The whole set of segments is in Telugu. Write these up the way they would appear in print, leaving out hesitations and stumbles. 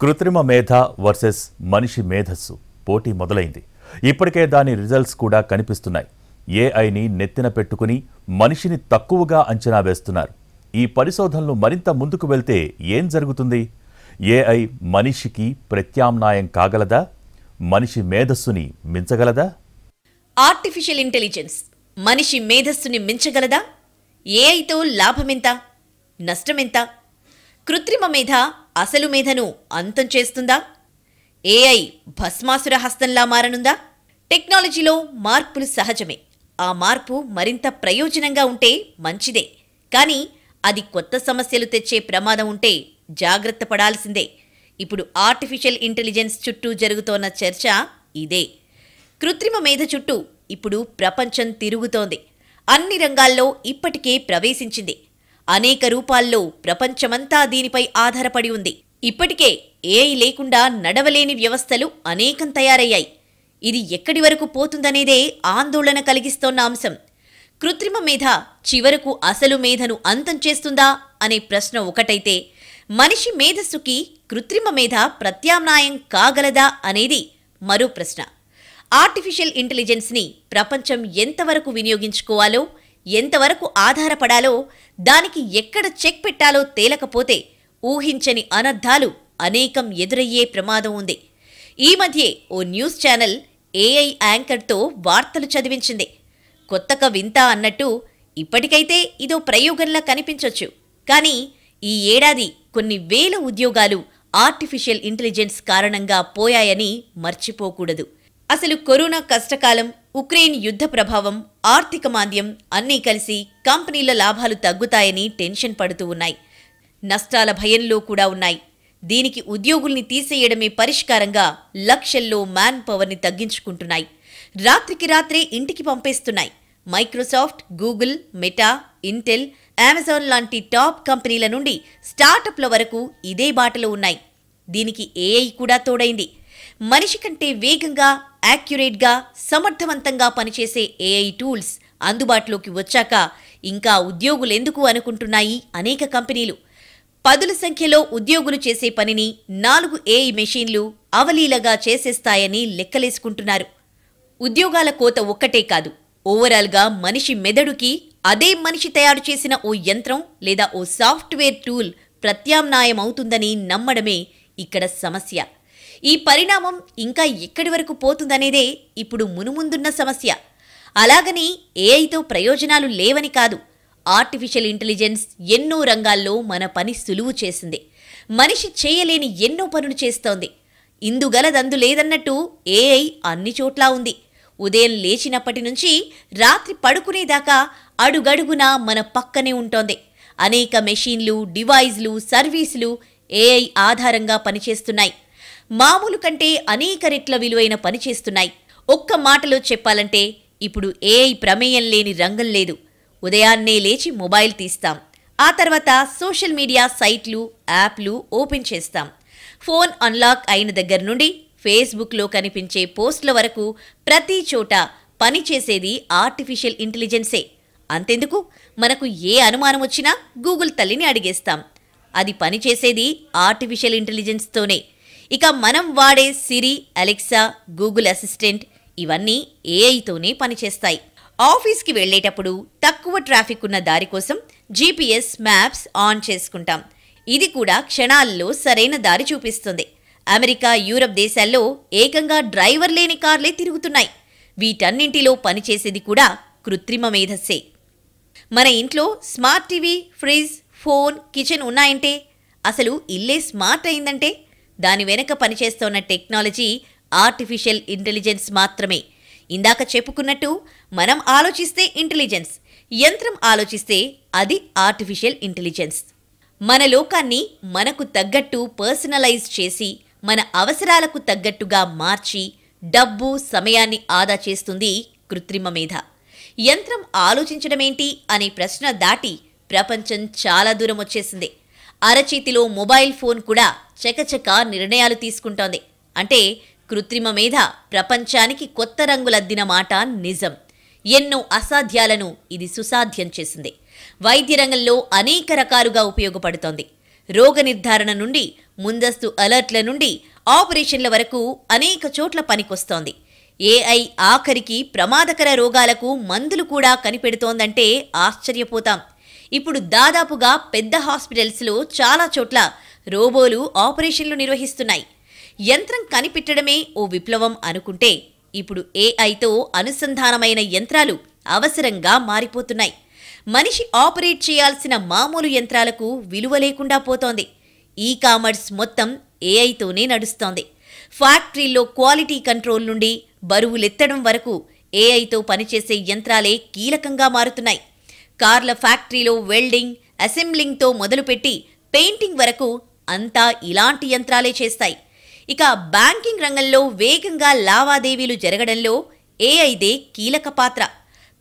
కృత్రిమ మేధ వర్సెస్ మనిషి మేధస్సు పోటీ మొదలైంది. ఇప్పటికే దాని రిజల్ట్స్ కూడా కనిపిస్తున్నాయి. ఏఐని నెత్తిన పెట్టుకుని మనిషిని తక్కువగా అంచనా వేస్తున్నారు. ఈ పరిశోధనలు మరింత ముందుకు వెళ్తే ఏం జరుగుతుంది? ఏఐ మనిషికి ప్రత్యామ్నాయం కాగలదా? మనిషి మేధస్సుని మించగలదా? ఆర్టిఫిషియల్ ఇంటెలిజెన్స్ మనిషి మేధస్సుని మించగలదా? ఏఐతో లాభమెంత, నష్టమెంత? కృత్రిమ మేధ అసలు మేధను అంతం చేస్తుందా? ఏఐ భస్మాసుర హస్తంలా మారనుందా? టెక్నాలజీలో మార్పులు సహజమే. ఆ మార్పు మరింత ప్రయోజనంగా ఉంటే మంచిదే. కానీ అది కొత్త సమస్యలు తెచ్చే ప్రమాదం ఉంటే జాగ్రత్త పడాల్సిందే. ఇప్పుడు ఆర్టిఫిషియల్ ఇంటెలిజెన్స్ చుట్టూ జరుగుతోన్న చర్చ ఇదే. కృత్రిమ మేధ చుట్టూ ఇప్పుడు ప్రపంచం తిరుగుతోంది. అన్ని రంగాల్లో ఇప్పటికే ప్రవేశించింది. అనేక రూపాల్లో ప్రపంచమంతా దీనిపై ఆధారపడి ఉంది. ఇప్పటికే ఏఐ లేకుండా నడవలేని వ్యవస్థలు అనేకం తయారయ్యాయి. ఇది ఎక్కడి వరకు పోతుందనేదే ఆందోళన కలిగిస్తోన్న అంశం. కృత్రిమ మేధ చివరకు అసలు మేధను అంతం చేస్తుందా అనే ప్రశ్న ఒకటైతే, మనిషి మేధస్సుకి కృత్రిమ మేధ ప్రత్యామ్నాయం కాగలదా అనేది మరో ప్రశ్న. ఆర్టిఫిషియల్ ఇంటెలిజెన్స్ని ప్రపంచం ఎంతవరకు వినియోగించుకోవాలో, ఎంతవరకు ఆధారపడాలో, దానికి ఎక్కడ చెక్ పెట్టాలో తేలకపోతే ఊహించని అనర్థాలు అనేకం ఎదురయ్యే ప్రమాదం ఉంది. ఈ మధ్యే ఓ న్యూస్ ఛానల్ ఏఐ యాంకర్తో వార్తలు చదివించింది. కొత్తక వింత అన్నట్టు ఇప్పటికైతే ఇదో ప్రయోగంలా కనిపించొచ్చు. కానీ ఈ ఏడాది కొన్ని వేల ఉద్యోగాలు ఆర్టిఫిషియల్ ఇంటెలిజెన్స్ కారణంగా పోయాయని మర్చిపోకూడదు. అసలు కరోనా కష్టకాలం, ఉక్రెయిన్ యుద్ధ ప్రభావం, ఆర్థిక మాంద్యం అన్నీ కలిసి కంపెనీల లాభాలు తగ్గుతాయని టెన్షన్ పడుతూ ఉన్నాయి. నష్టాల భయంలో కూడా ఉన్నాయి. దీనికి ఉద్యోగుల్ని తీసేయడమే పరిష్కారంగా లక్షల్లో మ్యాన్ పవర్ని తగ్గించుకుంటున్నాయి. రాత్రికి రాత్రే ఇంటికి పంపేస్తున్నాయి. Microsoft, Google, Meta, Intel, Amazon లాంటి టాప్ కంపెనీల నుండి స్టార్టప్ల వరకు ఇదే బాటలో ఉన్నాయి. దీనికి ఏఐ కూడా తోడైంది. మనిషి కంటే వేగంగా, యాక్యురేట్గా, సమర్థవంతంగా పనిచేసే ఏఐ టూల్స్ అందుబాటులోకి వచ్చాక ఇంకా ఉద్యోగులెందుకు అనుకుంటున్నాయి అనేక కంపెనీలు. పదుల సంఖ్యలో ఉద్యోగులు చేసే పనిని 4 ఏఐ మెషీన్లు అవలీలగా చేసేస్తాయని లెక్కలేసుకుంటున్నారు. ఉద్యోగాల కోత ఒక్కటే కాదు, ఓవరాల్గా మనిషి మెదడుకి అదే మనిషి తయారు చేసిన ఓ యంత్రం లేదా ఓ సాఫ్ట్వేర్ టూల్ ప్రత్యామ్నాయం అవుతుందని నమ్మడమే ఇక్కడ సమస్య. ఈ పరిణామం ఇంకా ఎక్కడి వరకు పోతుందనేదే ఇప్పుడు మునుముందున్న సమస్య. అలాగని ఏఐతో ప్రయోజనాలు లేవని కాదు. ఆర్టిఫిషియల్ ఇంటెలిజెన్స్ ఎన్నో రంగాల్లో మన పని సులువు చేసింది. మనిషి చేయలేని ఎన్నో పనులు చేస్తోంది. ఇందుగలదందు లేదన్నట్టు ఏఐ అన్ని చోట్లా ఉంది. ఉదయం లేచినప్పటి నుంచి రాత్రి పడుకునేదాకా అడుగడుగునా మన పక్కనే ఉంటోంది. అనేక మెషీన్లు, డివైజ్లు, సర్వీసులు ఏఐ ఆధారంగా పనిచేస్తున్నాయి. మామూలు కంటే అనేక రెట్ల విలువైన పని చేస్తున్నాయి. ఒక్క మాటలో చెప్పాలంటే ఇప్పుడు ఏఐ ప్రమేయం లేని రంగం లేదు. ఉదయాన్నే లేచి మొబైల్ తీస్తాం. ఆ తర్వాత సోషల్ మీడియా సైట్లు, యాప్లు ఓపెన్ చేస్తాం. ఫోన్ అన్లాక్ అయిన దగ్గర నుండి ఫేస్బుక్లో కనిపించే పోస్టుల వరకు ప్రతి చోట పనిచేసేది ఆర్టిఫిషియల్ ఇంటెలిజెన్సే. అంతెందుకు, మనకు ఏ అనుమానం వచ్చినా గూగుల్ తల్లిని అడిగేస్తాం. అది పనిచేసేది ఆర్టిఫిషియల్ ఇంటెలిజెన్స్తోనే. ఇక మనం వాడే సిరి, అలెక్సా, గూగుల్ అసిస్టెంట్ ఇవన్నీ ఏఐతోనే పనిచేస్తాయి. ఆఫీస్కి వెళ్లేటప్పుడు తక్కువ ట్రాఫిక్ ఉన్న దారి కోసం జీపీఎస్ మ్యాప్స్ ఆన్ చేసుకుంటాం. ఇది కూడా క్షణాల్లో సరైన దారి చూపిస్తుంది. అమెరికా, యూరప్ దేశాల్లో ఏకంగా డ్రైవర్ లేని కార్లే తిరుగుతున్నాయి. వీటన్నింటిలో పనిచేసేది కూడా కృత్రిమ మేధస్సే. మన ఇంట్లో smart TV, fridge, phone, kitchen ఉన్నాయంటే, అసలు ఇల్లే స్మార్ట్ అయిందంటే దాని వెనక పనిచేస్తోన్న టెక్నాలజీ ఆర్టిఫిషియల్ ఇంటెలిజెన్స్ మాత్రమే. ఇందాక చెప్పుకున్నట్టు మనం ఆలోచిస్తే ఇంటెలిజెన్స్, యంత్రం ఆలోచిస్తే అది ఆర్టిఫిషియల్ ఇంటెలిజెన్స్. మన లోకాన్ని మనకు తగ్గట్టు పర్సనలైజ్ చేసి, మన అవసరాలకు తగ్గట్టుగా మార్చి డబ్బు, సమయాన్ని ఆదా చేస్తుంది కృత్రిమ మేధ. యంత్రం ఆలోచించడమేంటి అనే ప్రశ్న దాటి ప్రపంచం చాలా దూరం వచ్చేసింది. అరచేతిలో మొబైల్ ఫోన్ కూడా చకచక నిర్ణయాలు తీసుకుంటోంది. అంటే కృత్రిమ మేధ ప్రపంచానికి కొత్త రంగులద్దిన మాట నిజం. ఎన్నో అసాధ్యాలను ఇది సుసాధ్యం చేసింది. వైద్య రంగంలో అనేక రకాలుగా ఉపయోగపడుతోంది. రోగ నిర్ధారణ నుండి ముందస్తు అలర్ట్ల నుండి ఆపరేషన్ల వరకు అనేక చోట్ల పనికొస్తోంది. ఏఐ ఆఖరికి ప్రమాదకర రోగాలకు మందులు కూడా కనిపెడుతోందంటే ఆశ్చర్యపోతాం. ఇప్పుడు దాదాపుగా పెద్ద హాస్పిటల్స్లో చాలా చోట్ల రోబోలు ఆపరేషన్లు నిర్వహిస్తున్నాయి. యంత్రం కనిపెట్టడమే ఓ విప్లవం అనుకుంటే ఇప్పుడు ఏఐతో అనుసంధానమైన యంత్రాలు అవసరంగా మారిపోతున్నాయి. మనిషి ఆపరేట్ చేయాల్సిన మామూలు యంత్రాలకు విలువ లేకుండా పోతోంది. ఈ కామర్స్ మొత్తం ఏఐతోనే నడుస్తోంది. ఫ్యాక్టరీల్లో క్వాలిటీ కంట్రోల్ నుండి బరువులెత్తడం వరకు ఏఐతో పనిచేసే యంత్రాలే కీలకంగా మారుతున్నాయి. కార్ల ఫ్యాక్టరీలో వెల్డింగ్, అసెంబ్లింగ్తో మొదలుపెట్టి పెయింటింగ్ వరకు అంతా ఇలాంటి యంత్రాలే చేస్తాయి. ఇక బ్యాంకింగ్ రంగంలో వేగంగా లావాదేవీలు జరగడంలో ఏఐదే కీలక పాత్ర.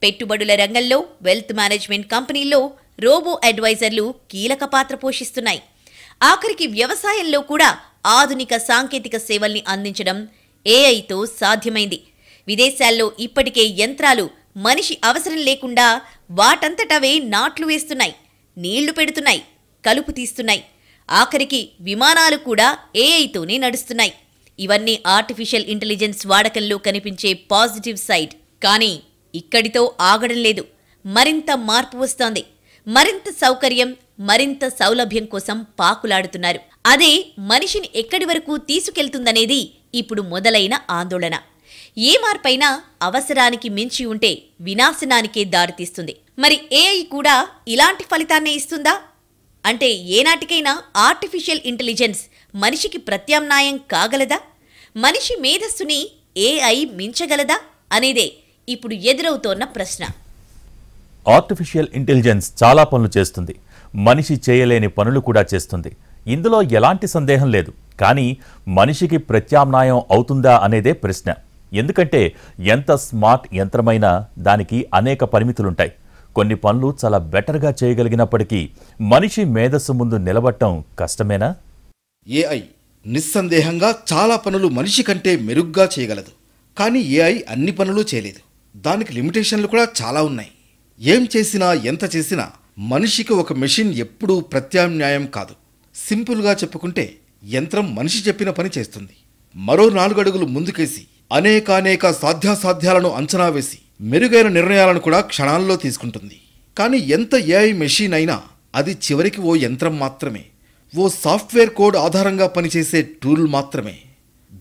పెట్టుబడుల రంగంలో వెల్త్ మేనేజ్మెంట్ కంపెనీల్లో రోబో అడ్వైజర్లు కీలక పాత్ర పోషిస్తున్నాయి. ఆఖరికి వ్యవసాయంలో కూడా ఆధునిక సాంకేతిక సేవల్ని అందించడం ఏఐతో సాధ్యమైంది. విదేశాల్లో ఇప్పటికే యంత్రాలు మనిషి అవసరం లేకుండా వాటంతటవే నాట్లు వేస్తున్నాయి, నీళ్లు పెడుతున్నాయి, కలుపు తీస్తున్నాయి. ఆఖరికి విమానాలు కూడా ఏఐతోనే నడుస్తున్నాయి. ఇవన్నీ ఆర్టిఫిషియల్ ఇంటెలిజెన్స్ వాడకంలో కనిపించే పాజిటివ్ సైడ్. కానీ ఇక్కడితో ఆగడం లేదు. మరింత మార్పు వస్తోంది. మరింత సౌకర్యం, మరింత సౌలభ్యం కోసం పాకులాడుతున్నారు. అదే మనిషిని ఎక్కడి వరకు తీసుకెళ్తుందనేది ఇప్పుడు మొదలైన ఆందోళన. ఏ మార్పైనా అవసరానికి మించి ఉంటే వినాశనానికే దారితీస్తుంది. మరి ఏఐ కూడా ఇలాంటి ఫలితాన్నే ఇస్తుందా? అంటే ఏనాటికైనా ఆర్టిఫిషియల్ ఇంటెలిజెన్స్ మనిషికి ప్రత్యామ్నాయం కాగలదా? మనిషి మేధస్సుని ఏఐ మించగలదా అనేదే ఇప్పుడు ఎదురవుతోన్న ప్రశ్న. ఆర్టిఫిషియల్ ఇంటెలిజెన్స్ చాలా పనులు చేస్తుంది. మనిషి చేయలేని పనులు కూడా చేస్తుంది. ఇందులో ఎలాంటి సందేహం లేదు. కానీ మనిషికి ప్రత్యామ్నాయం అవుతుందా అనేదే ప్రశ్న. ఎందుకంటే ఎంత స్మార్ట్ యంత్రమైనా దానికి అనేక పరిమితులుంటాయి. కొన్ని పనులు చాలా బెటర్గా చేయగలిగినప్పటికీ మనిషి మేధస్సు ముందు నిలబడటం కష్టమేనా? ఏఐ నిస్సందేహంగా చాలా పనులు మనిషి కంటే మెరుగ్గా చేయగలదు. కానీ ఏఐ అన్ని పనులు చేయలేదు. దానికి లిమిటేషన్లు కూడా చాలా ఉన్నాయి. ఏం చేసినా ఎంత చేసినా మనిషికి ఒక మెషిన్ ఎప్పుడూ ప్రత్యామ్నాయం కాదు. సింపుల్గా చెప్పుకుంటే యంత్రం మనిషి చెప్పిన పని చేస్తుంది. మరో 4 అడుగులు ముందుకేసి అనేకానేక సాధ్యాసాధ్యాలను అంచనా వేసి మెరుగైన నిర్ణయాలను కూడా క్షణాల్లో తీసుకుంటుంది. కానీ ఎంత ఏఐ మెషిన్ అయినా అది చివరికి ఓ యంత్రం మాత్రమే, ఓ సాఫ్ట్వేర్ కోడ్ ఆధారంగా పనిచేసే టూల్ మాత్రమే.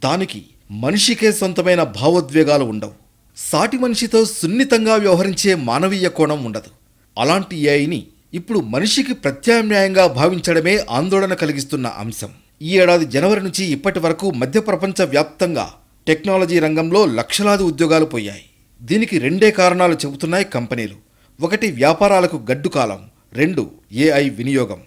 దానికి మనిషికే సొంతమైన భావోద్వేగాలు ఉండవు. సాటి మనిషితో సున్నితంగా వ్యవహరించే మానవీయ కోణం ఉండదు. అలాంటి ఏఐని ఇప్పుడు మనిషికి ప్రత్యామ్నాయంగా భావించడమే ఆందోళన కలిగిస్తున్న అంశం. ఈ ఏడాది జనవరి నుంచి ఇప్పటి వరకు మధ్య ప్రపంచ వ్యాప్తంగా టెక్నాలజీ రంగంలో లక్షలాది ఉద్యోగాలు పోయాయి. దీనికి 2 కారణాలు చెబుతున్నాయి కంపెనీలు. 1 వ్యాపారాలకు గడ్డు కాలం, 2 ఏఐ వినియోగం.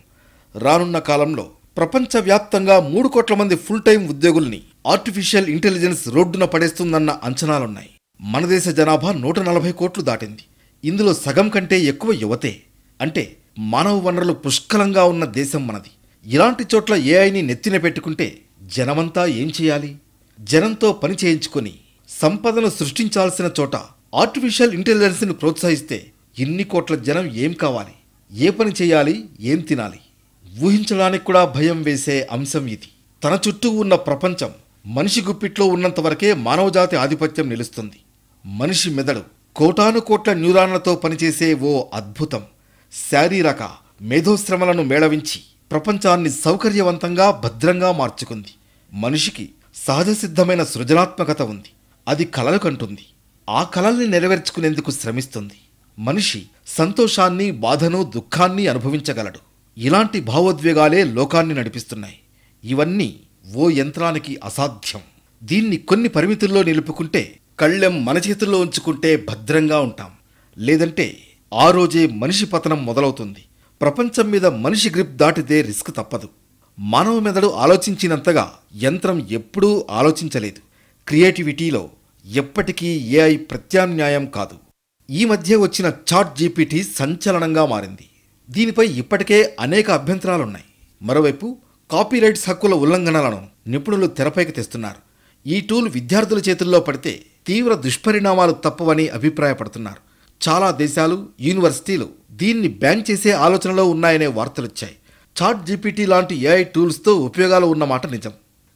రానున్న కాలంలో ప్రపంచవ్యాప్తంగా 3 కోట్ల మంది ఫుల్ టైం ఉద్యోగుల్ని ఆర్టిఫిషియల్ ఇంటెలిజెన్స్ రోడ్డున పడేస్తుందన్న అంచనాలున్నాయి. మన దేశ జనాభా 140 కోట్లు దాటింది. ఇందులో సగం కంటే ఎక్కువ యువతే. అంటే మానవ వనరులు పుష్కలంగా ఉన్న దేశం మనది. ఇలాంటి చోట్ల ఏఐని నెత్తిన పెట్టుకుంటే జనమంతా ఏం చేయాలి? జనంతో పని చేయించుకొని సంపదను సృష్టించాల్సిన చోట ఆర్టిఫిషియల్ ఇంటెలిజెన్స్ని ప్రోత్సహిస్తే ఇన్ని కోట్ల జనం ఏం కావాలి? ఏ పని చేయాలి? ఏం తినాలి? ఊహించడానికి కూడా భయం వేసే అంశం ఇది. తన చుట్టూ ఉన్న ప్రపంచం మనిషి గుప్పిట్లో ఉన్నంత వరకే మానవజాతి ఆధిపత్యం నిలుస్తుంది. మనిషి మెదడు కోటాను కోట్ల న్యూరాన్లతో పనిచేసే ఓ అద్భుతం. శారీరక మేధోశ్రమలను మేళవించి ప్రపంచాన్ని సౌకర్యవంతంగా భద్రంగా మార్చుకుంది. మనిషికి సహజసిద్ధమైన సృజనాత్మకత ఉంది. అది కలలు కంటుంది. ఆ కలల్ని నెరవేర్చుకునేందుకు శ్రమిస్తుంది. మనిషి సంతోషాన్ని, బాధను, దుఃఖాన్ని అనుభవించగలడు. ఇలాంటి భావోద్వేగాలే లోకాన్ని నడిపిస్తున్నాయి. ఇవన్నీ ఓ యంత్రానికి అసాధ్యం. దీన్ని కొన్ని పరిమితుల్లో నిలుపుకుంటే, కళ్ళెం మన చేతుల్లో ఉంచుకుంటే భద్రంగా ఉంటాం. లేదంటే ఆ రోజే మనిషి పతనం మొదలవుతుంది. ప్రపంచం మీద మనిషి గ్రిప్ దాటితే రిస్క్ తప్పదు. మానవ మెదడు ఆలోచించినంతగా యంత్రం ఎప్పుడూ ఆలోచించలేదు. క్రియేటివిటీలో ఎప్పటికీ ఏఐ ప్రత్యామ్నాయం కాదు. ఈ మధ్య వచ్చిన చాట్ జీపీటీ సంచలనంగా మారింది. దీనిపై ఇప్పటికే అనేక అభ్యంతరాలున్నాయి. మరోవైపు కాపీరైట్స్ హక్కుల ఉల్లంఘనలను నిపుణులు తెరపైకి తెస్తున్నారు. ఈ టూల్ విద్యార్థుల చేతుల్లో పడితే తీవ్ర దుష్పరిణామాలు తప్పవని అభిప్రాయపడుతున్నారు. చాలా దేశాలు, యూనివర్సిటీలు దీన్ని బ్యాన్ చేసే ఆలోచనలో ఉన్నాయనే వార్తలొచ్చాయి. చాట్ జీపీటీ లాంటి ఏఐ టూల్స్తో ఉపయోగాలు ఉన్నమాట నిజం.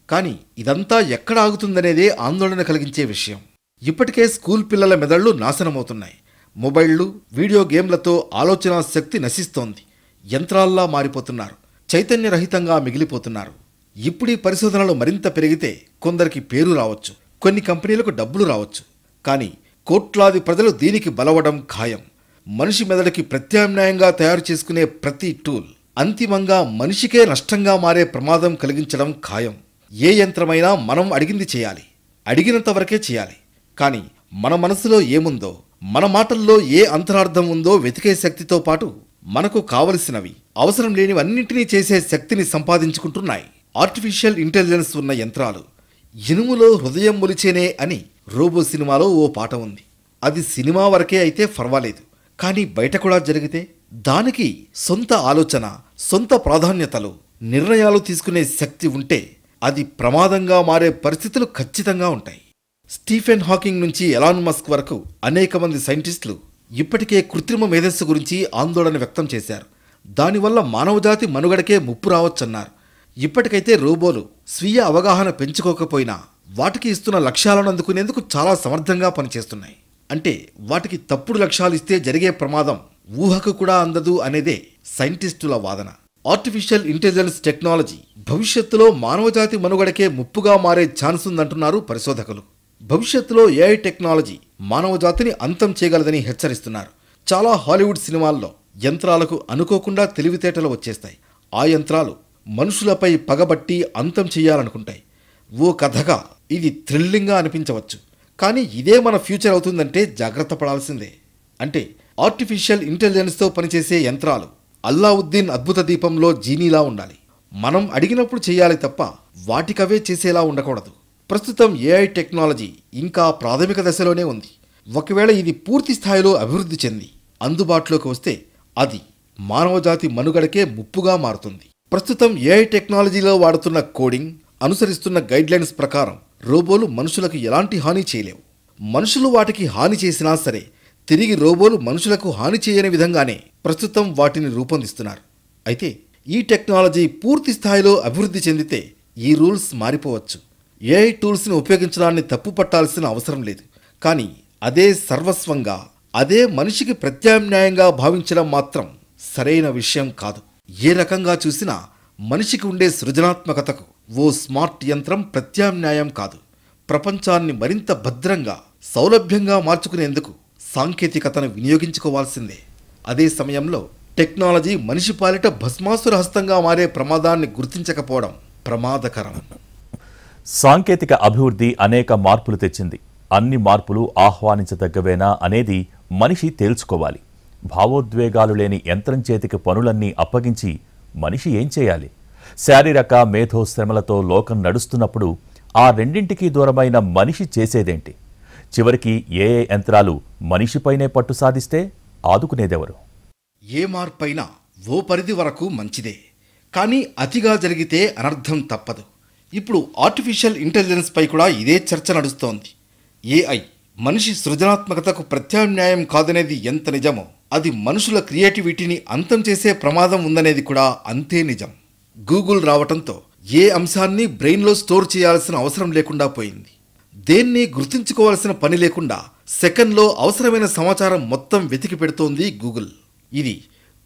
కానీ ఇదంతా ఎక్కడ ఆగుతుందనేదే ఆందోళన కలిగించే విషయం. ఇప్పటికే స్కూల్ పిల్లల మెదళ్లు నాశనమవుతున్నాయి. మొబైళ్లు, వీడియో గేమ్లతో ఆలోచనా శక్తి నశిస్తోంది. యంత్రాల్లా మారిపోతున్నారు. చైతన్యరహితంగా మిగిలిపోతున్నారు. ఇప్పుడు ఈ పరిశోధనలు మరింత పెరిగితే కొందరికి పేరు రావచ్చు, కొన్ని కంపెనీలకు డబ్బులు రావచ్చు. కానీ కోట్లాది ప్రజలు దీనికి బలవడం ఖాయం. మనిషి మెదడుకి ప్రత్యామ్నాయంగా తయారు చేసుకునే ప్రతి టూల్ అంతిమంగా మనిషికే నష్టంగా మారే ప్రమాదం కలిగించడం ఖాయం. ఏ యంత్రమైనా మనం అడిగింది చేయాలి, అడిగినంత వరకే చేయాలి. కానీ మన మనసులో ఏముందో, మన మాటల్లో ఏ అంతరార్థం ఉందో వెతికే శక్తితో పాటు మనకు కావలసినవి, అవసరం లేనివన్నింటినీ చేసే శక్తిని సంపాదించుకుంటున్నాయి ఆర్టిఫిషియల్ ఇంటెలిజెన్స్ ఉన్న యంత్రాలు. ఇనుములో హృదయం మొలిచేనే అని రోబో సినిమాలో ఓ పాట ఉంది. అది సినిమా వరకే అయితే పర్వాలేదు, కానీ బయట కూడా జరిగితే దానికి సొంత ఆలోచన, సొంత ప్రాధాన్యతలు, నిర్ణయాలు తీసుకునే శక్తి ఉంటే అది ప్రమాదంగా మారే పరిస్థితులు ఖచ్చితంగా ఉంటాయి. స్టీఫెన్ హాకింగ్ నుంచి ఎలాన్ మస్క్ వరకు అనేక మంది సైంటిస్టులు ఇప్పటికే కృత్రిమ మేధస్సు గురించి ఆందోళన వ్యక్తం చేశారు. దానివల్ల మానవజాతి మనుగడకే ముప్పు రావచ్చన్నారు. ఇప్పటికైతే రోబోలు స్వీయ అవగాహన పెంచుకోకపోయినా వాటికి ఇస్తున్న లక్ష్యాలను అందుకునేందుకు చాలా సమర్థంగా పనిచేస్తున్నాయి. అంటే వాటికి తప్పుడు లక్ష్యాలు ఇస్తే జరిగే ప్రమాదం ఊహకు కూడా అందదు అనేదే సైంటిస్టుల వాదన. ఆర్టిఫిషియల్ ఇంటెలిజెన్స్ టెక్నాలజీ భవిష్యత్తులో మానవజాతి మనుగడకే ముప్పుగా మారే ఛాన్స్ ఉందంటున్నారు పరిశోధకులు. భవిష్యత్తులో ఏఐ టెక్నాలజీ మానవజాతిని అంతం చేయగలదని హెచ్చరిస్తున్నారు. చాలా హాలీవుడ్ సినిమాల్లో యంత్రాలకు అనుకోకుండా తెలివితేటలు వచ్చేస్తాయి. ఆ యంత్రాలు మనుషులపై పగబట్టి అంతం చేయాలనుకుంటాయి. ఓ కథగా ఇది థ్రిల్లింగ్గా అనిపించవచ్చు, కానీ ఇదే మన ఫ్యూచర్ అవుతుందంటే జాగ్రత్త పడాల్సిందే. అంటే ఆర్టిఫిషియల్ ఇంటెలిజెన్స్తో పనిచేసే యంత్రాలు అల్లావుద్దీన్ అద్భుత దీపంలో జీనీలా ఉండాలి. మనం అడిగినప్పుడు చేయాలి తప్ప వాటికవే చేసేలా ఉండకూడదు. ప్రస్తుతం ఏఐ టెక్నాలజీ ఇంకా ప్రాథమిక దశలోనే ఉంది. ఒకవేళ ఇది పూర్తి స్థాయిలో అభివృద్ధి చెంది అందుబాటులోకి వస్తే అది మానవజాతి మనుగడకే ముప్పుగా మారుతుంది. ప్రస్తుతం ఏఐ టెక్నాలజీలో వాడుతున్న కోడింగ్, అనుసరిస్తున్న గైడ్లైన్స్ ప్రకారం రోబోలు మనుషులకు ఎలాంటి హాని చేయలేవు. మనుషులు వాటికి హాని చేసినా సరే తిరిగి రోబోలు మనుషులకు హాని చేయని విధంగానే ప్రస్తుతం వాటిని రూపొందిస్తున్నారు. అయితే ఈ టెక్నాలజీ పూర్తి స్థాయిలో అభివృద్ధి చెందితే ఈ రూల్స్ మారిపోవచ్చు. ఏఐ టూల్స్ని ఉపయోగించడాన్ని తప్పు పట్టాల్సిన అవసరం లేదు. కానీ అదే సర్వస్వంగా, అదే మనిషికి ప్రత్యామ్నాయంగా భావించడం మాత్రం సరైన విషయం కాదు. ఏ రకంగా చూసినా మనిషికి ఉండే సృజనాత్మకతకు ఓ స్మార్ట్ యంత్రం ప్రత్యామ్నాయం కాదు. ప్రపంచాన్ని మరింత భద్రంగా, సౌలభ్యంగా మార్చుకునేందుకు సాంకేతికతను వినియోగించుకోవాల్సిందే. అదే సమయంలో టెక్నాలజీ మనిషి పాలిట భస్మాసుర హస్తంగా మారే ప్రమాదాన్ని గుర్తించకపోవడం ప్రమాదకరం. సాంకేతిక అభివృద్ధి అనేక మార్పులు తెచ్చింది. అన్ని మార్పులు ఆహ్వానించదగ్గవేనా అనేది మనిషి తేల్చుకోవాలి. భావోద్వేగాలు లేని యంత్రం చేతికి పనులన్నీ అప్పగించి మనిషి ఏం చేయాలి? శారీరక మేధో శ్రమలతో లోకం నడుస్తున్నప్పుడు ఆ రెండింటికి దూరమైన మనిషి చేసేదేంటి? చివరికి ఏఏ యంత్రాలు మనిషిపైనే పట్టు సాధిస్తే ఆదుకునేదెవరు? ఏ మార్పైనా ఓ పరిధి వరకు మంచిదే, కానీ అతిగా జరిగితే అనర్థం తప్పదు. ఇప్పుడు ఆర్టిఫిషియల్ ఇంటెలిజెన్స్ పై కూడా ఇదే చర్చ నడుస్తోంది. ఏఐ మనిషి సృజనాత్మకతకు ప్రత్యామ్నాయం కాదనేది ఎంత నిజమో, అది మనుషుల క్రియేటివిటీని అంతం చేసే ప్రమాదం ఉందనేది కూడా అంతే నిజం. గూగుల్ రావటంతో ఏ అంశాన్ని బ్రెయిన్లో స్టోర్ చేయాల్సిన అవసరం లేకుండా పోయింది. దేన్ని గుర్తుంచుకోవాల్సిన పని లేకుండా సెకండ్లో అవసరమైన సమాచారం మొత్తం వెతికి పెడుతోంది గూగుల్. ఇది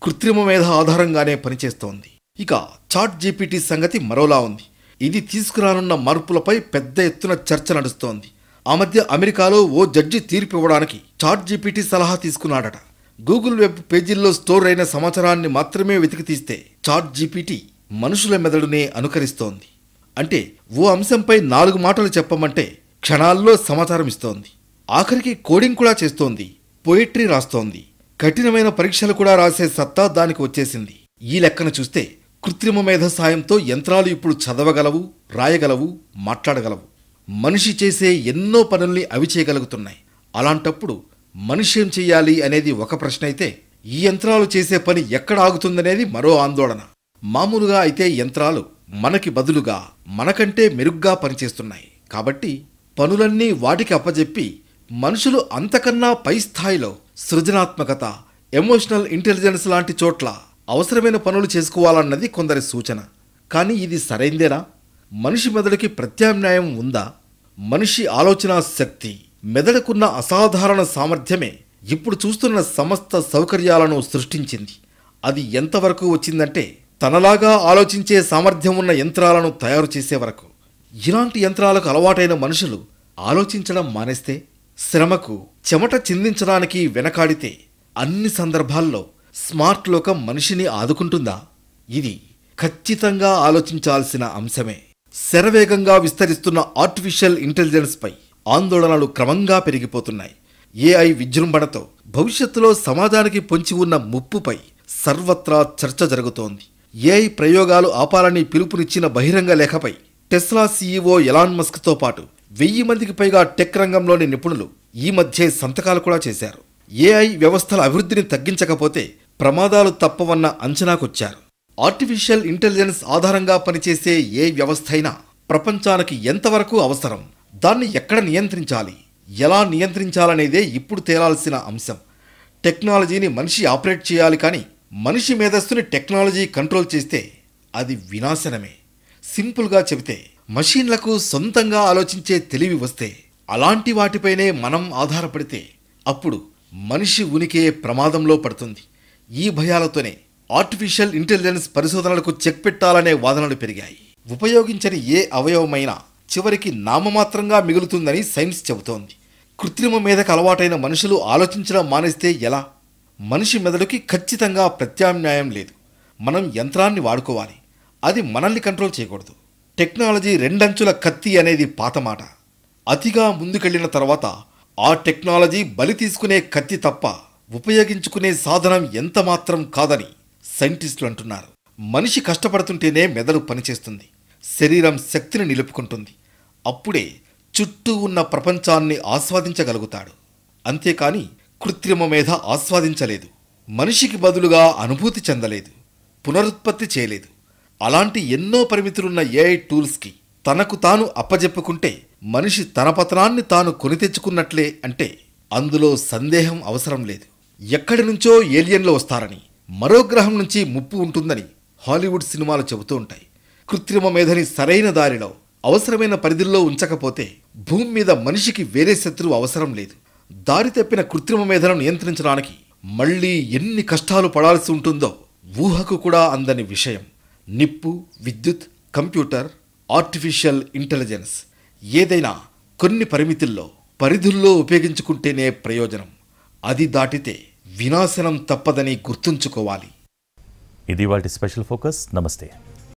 కృత్రిమ మేధ ఆధారంగానే పనిచేస్తోంది. ఇక చాట్ జీపీటీ సంగతి మరోలా ఉంది. ఇది తీసుకురానున్న మార్పులపై పెద్ద ఎత్తున చర్చ నడుస్తోంది. ఆ మధ్య అమెరికాలో ఓ జడ్జి తీర్పు ఇవ్వడానికి చాట్ జీపీటీ సలహా తీసుకున్నాడట. గూగుల్ వెబ్ పేజీల్లో స్టోర్ అయిన సమాచారాన్ని మాత్రమే వెతికి తీస్తే చాట్ జీపీటీ మనుషుల మెదడునే అనుకరిస్తోంది. అంటే ఓ అంశంపై 4 మాటలు చెప్పమంటే క్షణాల్లో సమాచారం ఇస్తోంది. ఆఖరికి కోడింగ్ కూడా చేస్తోంది, పోయిట్రీ రాస్తోంది, కఠినమైన పరీక్షలు కూడా రాసే సత్తా దానికి వచ్చేసింది. ఈ లెక్కన చూస్తే కృత్రిమ మేధ సాయంతో యంత్రాలు ఇప్పుడు చదవగలవు, రాయగలవు, మాట్లాడగలవు. మనిషి చేసే ఎన్నో పనుల్ని అవి చేయగలుగుతున్నాయి. అలాంటప్పుడు మనిషి ఏం చెయ్యాలి అనేది ఒక ప్రశ్న అయితే, ఈ యంత్రాలు చేసే పని ఎక్కడ ఆగుతుందనేది మరో ఆందోళన. మామూలుగా అయితే యంత్రాలు మనకి బదులుగా, మనకంటే మెరుగ్గా పనిచేస్తున్నాయి. కాబట్టి పనులన్నీ వాటికి అప్పజెప్పి మనుషులు అంతకన్నా పై స్థాయిలో సృజనాత్మకత, ఎమోషనల్ ఇంటెలిజెన్స్ లాంటి చోట్ల అవసరమైన పనులు చేసుకోవాలన్నది కొందరి సూచన. కానీ ఇది సరైందేనా? మనిషి మెదడుకి ప్రత్యామ్నాయం ఉందా? మనిషి ఆలోచనా శక్తి, మెదడుకున్న అసాధారణ సామర్థ్యమే ఇప్పుడు చూస్తున్న సమస్త సౌకర్యాలను సృష్టించింది. అది ఎంతవరకు వచ్చిందంటే తనలాగా ఆలోచించే సామర్థ్యం ఉన్న యంత్రాలను తయారు చేసే వరకు. ఇలాంటి యంత్రాలకు అలవాటైన మనుషులు ఆలోచించడం మానేస్తే, శ్రమకు చెమట చిందించడానికి వెనకాడితే అన్ని సందర్భాల్లో స్మార్ట్ లోకం మనిషిని ఆదుకుంటుందా? ఇది ఖచ్చితంగా ఆలోచించాల్సిన అంశమే. శరవేగంగా విస్తరిస్తున్న ఆర్టిఫిషియల్ ఇంటెలిజెన్స్ పై ఆందోళనలు క్రమంగా పెరిగిపోతున్నాయి. ఏఐ విజృంభణతో భవిష్యత్తులో సమాజానికి పొంచి ఉన్న ముప్పుపై సర్వత్రా చర్చ జరుగుతోంది. ఏఐ ప్రయోగాలు ఆపాలని పిలుపునిచ్చిన బహిరంగ లేఖపై టెస్లా సీఈఓ ఎలాన్ మస్క్తో పాటు 1000 మందికి పైగా టెక్ రంగంలోని నిపుణులు ఈ మధ్య సంతకాలు కూడా చేశారు. ఏఐ వ్యవస్థల అభివృద్ధిని తగ్గించకపోతే ప్రమాదాలు తప్పవన్న అంచనాకొచ్చారు. ఆర్టిఫిషియల్ ఇంటెలిజెన్స్ ఆధారంగా పనిచేసే ఏ వ్యవస్థ అయినా ప్రపంచానికి ఎంతవరకు అవసరం, దాన్ని ఎక్కడ నియంత్రించాలి, ఎలా నియంత్రించాలనేదే ఇప్పుడు తేలాల్సిన అంశం. టెక్నాలజీని మనిషి ఆపరేట్ చేయాలి, కానీ మనిషి మేధస్సుని టెక్నాలజీ కంట్రోల్ చేస్తే అది వినాశనమే. సింపుల్గా చెబితే, మషీన్లకు సొంతంగా ఆలోచించే తెలివి వస్తే, అలాంటి వాటిపైనే మనం ఆధారపడితే అప్పుడు మనిషి ఉనికే ప్రమాదంలో పడుతుంది. ఈ భయాలతోనే ఆర్టిఫిషియల్ ఇంటెలిజెన్స్ పరిశోధనలకు చెక్ పెట్టాలనే వాదనలు పెరిగాయి. ఉపయోగించని ఏ అవయవమైనా చివరికి నామమాత్రంగా మిగులుతుందని సైన్స్ చెబుతోంది. కృత్రిమ మేధకు అలవాటైన మనుషులు ఆలోచించడం మానేస్తే ఎలా? మనిషి మెదడుకి ఖచ్చితంగా ప్రత్యామ్నాయం లేదు. మనం యంత్రాన్ని వాడుకోవాలి, అది మనల్ని కంట్రోల్ చేయకూడదు. టెక్నాలజీ రెండంచుల కత్తి అనేది పాత మాట. అతిగా ముందుకెళ్లిన తర్వాత ఆ టెక్నాలజీ బలి తీసుకునే కత్తి తప్ప ఉపయోగించుకునే సాధనం ఎంత మాత్రం కాదని సైంటిస్టులు అంటున్నారు. మనిషి కష్టపడుతుంటేనే మెదడు పనిచేస్తుంది, శరీరం శక్తిని నిలుపుకుంటుంది. అప్పుడే చుట్టూ ఉన్న ప్రపంచాన్ని ఆస్వాదించగలుగుతాడు. అంతేకాని కృత్రిమ మేధ ఆస్వాదించలేదు, మనిషికి బదులుగా అనుభూతి చెందలేదు, పునరుత్పత్తి చేయలేదు. అలాంటి ఎన్నో పరిమితులున్న ఏఐ టూల్స్కి తనకు తాను అప్పజెప్పుకుంటే మనిషి తన పతనాన్ని తాను కొని తెచ్చుకున్నట్లే అంటే అందులో సందేహం అవసరం లేదు. ఎక్కడి నుంచో ఏలియన్లు వస్తారని, మరో గ్రహం నుంచి ముప్పు ఉంటుందని హాలీవుడ్ సినిమాలు చెబుతూ ఉంటాయి. కృత్రిమ మేధని సరైన దారిలో అవసరమైన పరిధుల్లో ఉంచకపోతే భూమి మీద మనిషికి వేరే శత్రువు అవసరం లేదు. దారి తప్పిన కృత్రిమ మేధను నియంత్రించడానికి మళ్లీ ఎన్ని కష్టాలు పడాల్సి ఉంటుందో ఊహకు కూడా అందని విషయం. నిప్పు, విద్యుత్, కంప్యూటర్, ఆర్టిఫిషియల్ ఇంటెలిజెన్స్ ఏదైనా కొన్ని పరిధుల్లో ఉపయోగించుకుంటేనే ప్రయోజనం. అది దాటితే వినాశనం తప్పదని గుర్తుంచుకోవాలి. ఇది వాటి స్పెషల్ ఫోకస్. నమస్తే.